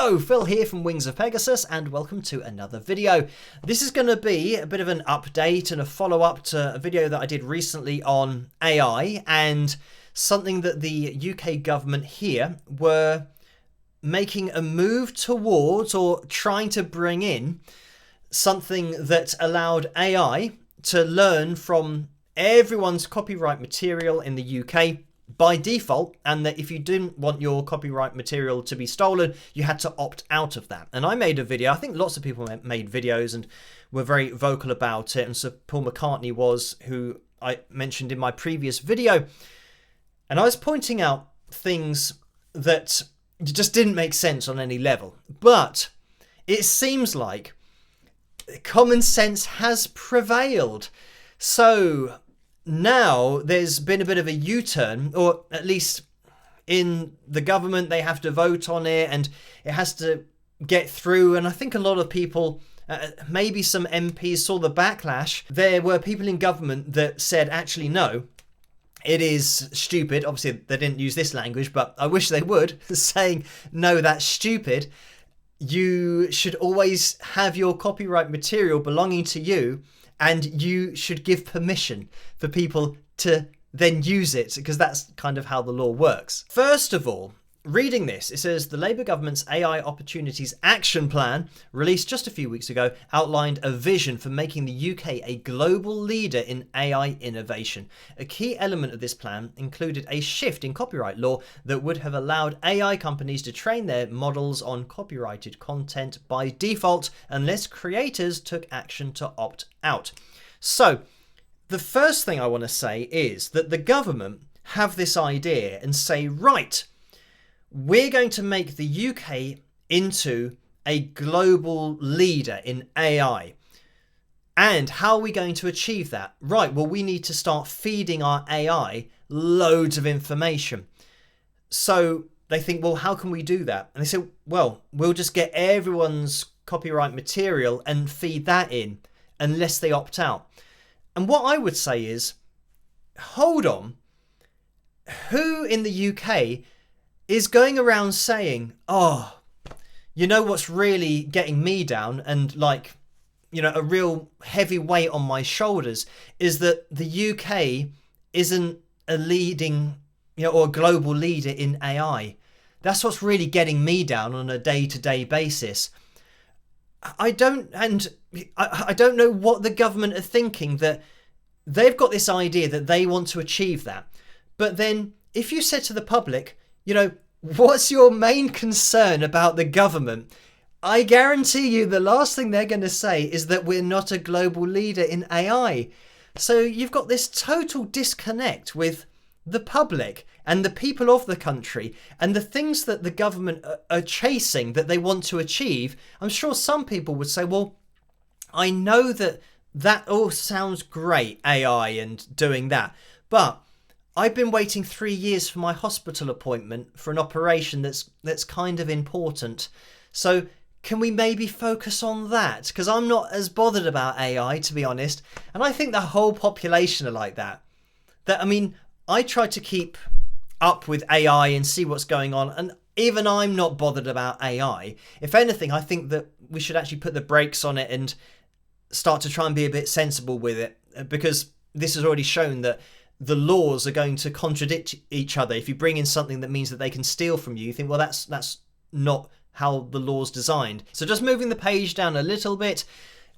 Hello, Phil here from Wings of Pegasus, and welcome to another video. This is going to be a bit of an update and a follow-up to a video that I did recently on AI and something that the UK government here were making a move towards, or trying to bring in something that allowed AI to learn from everyone's copyright material in the UK by default, and that if you didn't want your copyright material to be stolen, you had to opt out of that. And I made a video. I think lots of people made videos and were very vocal about it, and so Paul McCartney was, who I mentioned in my previous video. And I was pointing out things that just didn't make sense on any level. But it seems like common sense has prevailed. So now there's been a bit of a U-turn, or at least in the government they have to vote on it and it has to get through. And I think a lot of people, maybe some MPs, saw the backlash. There were people in government that said, actually, no, it is stupid. Obviously, they didn't use this language, but I wish they would, saying, no, that's stupid. You should always have your copyright material belonging to you, and you should give permission for people to then use it, because that's kind of how the law works. First of all, reading this, it says the Labour government's AI Opportunities Action Plan, released just a few weeks ago, outlined a vision for making the UK a global leader in AI innovation. A key element of this plan included a shift in copyright law that would have allowed AI companies to train their models on copyrighted content by default, unless creators took action to opt out. So, the first thing I want to say is that the government have this idea and say, right, we're going to make the UK into a global leader in AI. And how are we going to achieve that? Right, well, we need to start feeding our AI loads of information. So they think, well, how can we do that? And they say, well, we'll just get everyone's copyright material and feed that in, unless they opt out. And what I would say is, hold on, who in the UK is going around saying, oh, you know what's really getting me down, and like, you know, a real heavy weight on my shoulders is that the UK isn't a leading, you know, or a global leader in AI. That's what's really getting me down on a day-to-day basis. I don't know what the government are thinking, that they've got this idea that they want to achieve that. But then if you said to the public, you know, what's your main concern about the government? I guarantee you the last thing they're going to say is that we're not a global leader in AI. So you've got this total disconnect with the public and the people of the country and the things that the government are chasing, that they want to achieve. I'm sure some people would say, well, I know that all sounds great, AI and doing that, but I've been waiting 3 years for my hospital appointment for an operation that's kind of important. So can we maybe focus on that? Because I'm not as bothered about AI, to be honest. And I think the whole population are like that. I mean, I try to keep up with AI and see what's going on, and even I'm not bothered about AI. If anything, I think that we should actually put the brakes on it and start to try and be a bit sensible with it, because this has already shown that the laws are going to contradict each other. If you bring in something that means that they can steal from you, you think, well, that's not how the law's designed. So just moving the page down a little bit,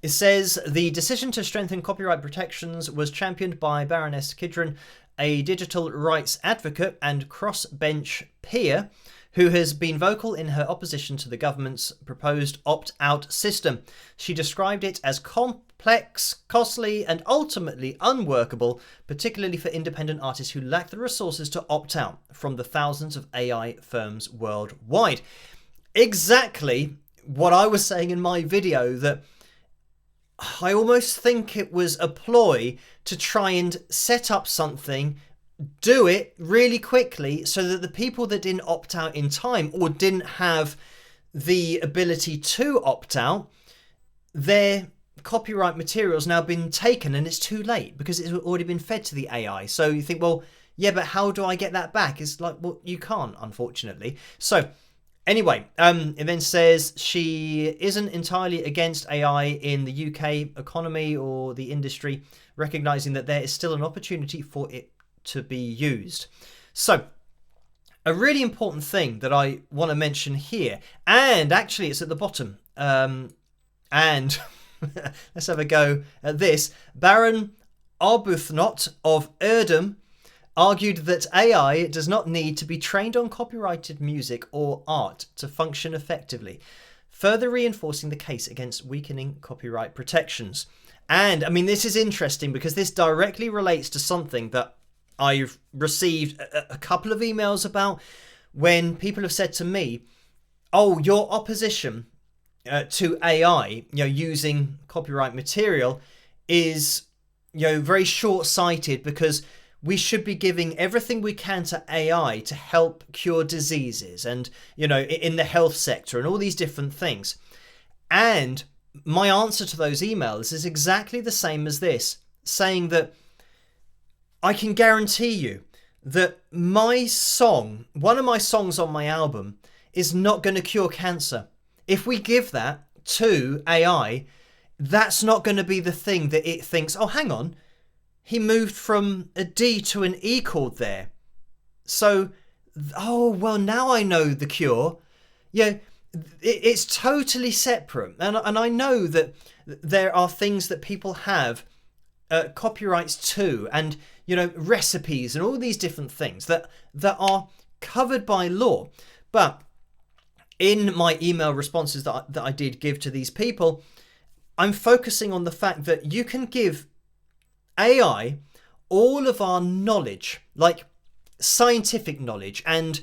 it says the decision to strengthen copyright protections was championed by Baroness Kidron, a digital rights advocate and crossbench peer who has been vocal in her opposition to the government's proposed opt-out system. She described it as complex, costly, and ultimately unworkable, particularly for independent artists who lack the resources to opt out from the thousands of AI firms worldwide. Exactly what I was saying in my video, that I almost think it was a ploy to try and set up something, do it really quickly, so that the people that didn't opt out in time, or didn't have the ability to opt out, their copyright material's now been taken and it's too late because it's already been fed to the AI. So you think, well, yeah, but how do I get that back? It's like, well, you can't, unfortunately. So Anyway, it then says she isn't entirely against AI in the UK economy or the industry, recognising that there is still an opportunity for it to be used. So, a really important thing that I want to mention here, and actually it's at the bottom, and let's have a go at this. Baron Arbuthnot of Erdem argued that AI does not need to be trained on copyrighted music or art to function effectively, further reinforcing the case against weakening copyright protections. And I mean, this is interesting because this directly relates to something that I've received a couple of emails about, when people have said to me, oh, your opposition to AI, using copyright material is, very short-sighted, because we should be giving everything we can to AI to help cure diseases and, in the health sector and all these different things. And my answer to those emails is exactly the same as this, saying that I can guarantee you that my song, one of my songs on my album, is not going to cure cancer. If we give that to AI, that's not going to be the thing that it thinks, oh, hang on, he moved from a D to an E chord there. So, oh, well, now I know the cure. Yeah, it's totally separate. And I know that there are things that people have copyrights to, and, recipes and all these different things that are covered by law. But in my email responses that I did give to these people, I'm focusing on the fact that you can give AI all of our knowledge, like scientific knowledge, and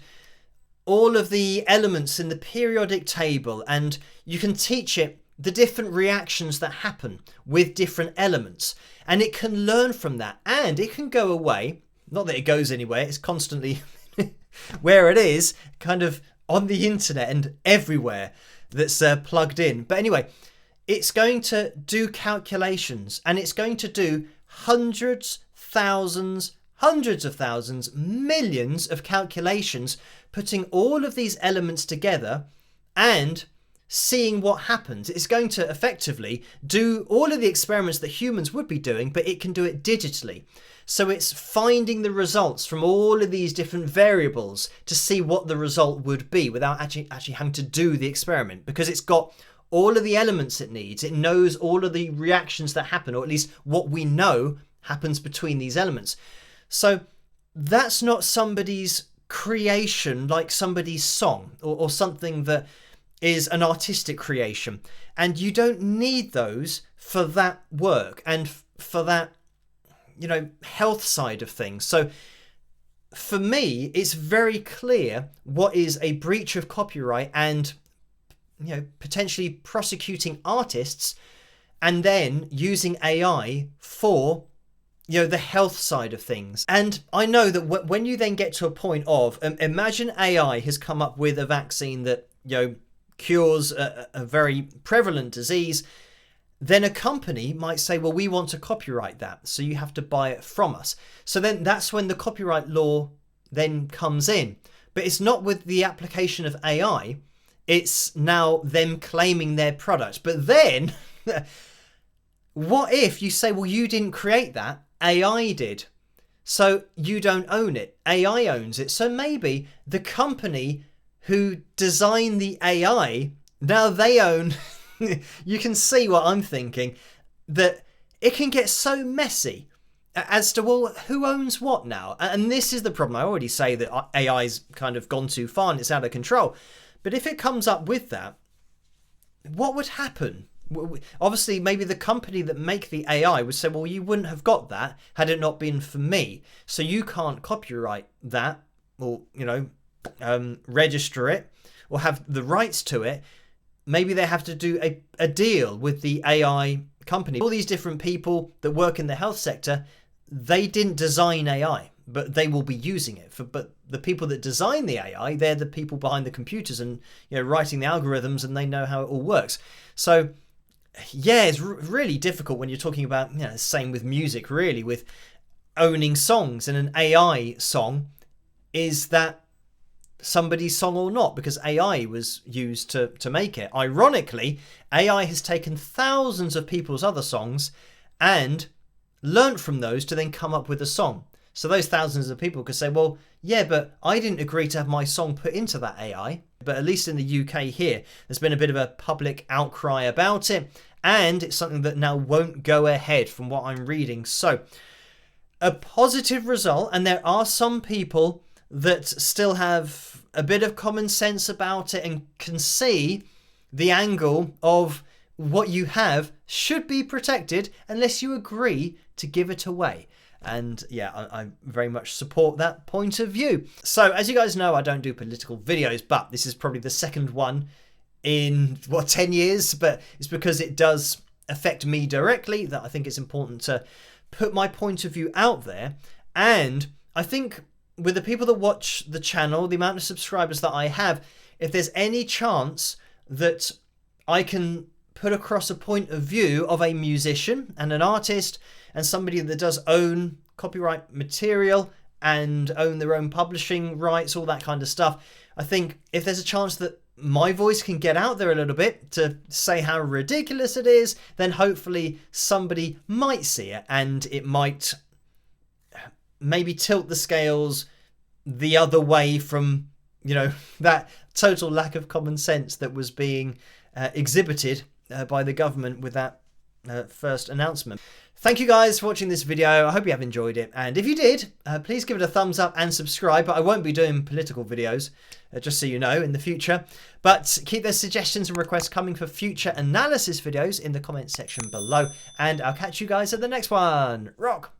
all of the elements in the periodic table, and you can teach it the different reactions that happen with different elements, and it can learn from that, and it can go away. Not that it goes anywhere, it's constantly where it is, kind of on the internet and everywhere that's plugged in. But anyway, it's going to do calculations, and it's going to do hundreds of thousands, millions of calculations, putting all of these elements together and seeing what happens. It's going to effectively do all of the experiments that humans would be doing, but it can do it digitally. So it's finding the results from all of these different variables to see what the result would be without actually having to do the experiment, because it's got all of the elements it needs. It knows all of the reactions that happen, or at least what we know happens between these elements. So that's not somebody's creation, like somebody's song or something that is an artistic creation. And you don't need those for that work and for that, health side of things. So for me, it's very clear what is a breach of copyright and, potentially prosecuting artists, and then using AI for, the health side of things. And I know that when you then get to a point of, imagine AI has come up with a vaccine that, cures a very prevalent disease, then a company might say, well, we want to copyright that, so you have to buy it from us. So then that's when the copyright law then comes in. But it's not with the application of AI, it's now them claiming their product. But then, what if you say, well, you didn't create that, AI did, so you don't own it, AI owns it. So maybe the company who designed the AI, now they own... You can see what I'm thinking, that it can get so messy as to, well, who owns what now? And this is the problem. I already say that AI's kind of gone too far and it's out of control. But if it comes up with that, what would happen? Obviously, maybe the company that make the AI would say, well, you wouldn't have got that had it not been for me. So you can't copyright that or, register it or have the rights to it. Maybe they have to do a deal with the AI company. All these different people that work in the health sector, they didn't design AI, but they will be using it. But the people that design the AI, they're the people behind the computers and writing the algorithms, and they know how it all works. So yeah, it's really difficult when you're talking about, same with music, really, with owning songs. And an AI song is that somebody's song or not, because AI was used to make it. Ironically, AI has taken thousands of people's other songs and learnt from those to then come up with a song. So those thousands of people could say, well, yeah, but I didn't agree to have my song put into that AI. But at least in the UK here, there's been a bit of a public outcry about it, and it's something that now won't go ahead from what I'm reading. So a positive result, and there are some people that still have a bit of common sense about it and can see the angle of what you have should be protected unless you agree to give it away. And yeah, I very much support that point of view. So as you guys know, I don't do political videos, but this is probably the second one in, 10 years? But it's because it does affect me directly that I think it's important to put my point of view out there. And I think with the people that watch the channel, the amount of subscribers that I have, if there's any chance that I can put across a point of view of a musician and an artist and somebody that does own copyright material and own their own publishing rights, all that kind of stuff, I think if there's a chance that my voice can get out there a little bit to say how ridiculous it is, then hopefully somebody might see it, and it might maybe tilt the scales the other way from, that total lack of common sense that was being exhibited by the government with that first announcement. Thank you guys for watching this video. I hope you have enjoyed it. And if you did, please give it a thumbs up and subscribe. But I won't be doing political videos, just so you know, in the future. But keep those suggestions and requests coming for future analysis videos in the comments section below. And I'll catch you guys at the next one. Rock!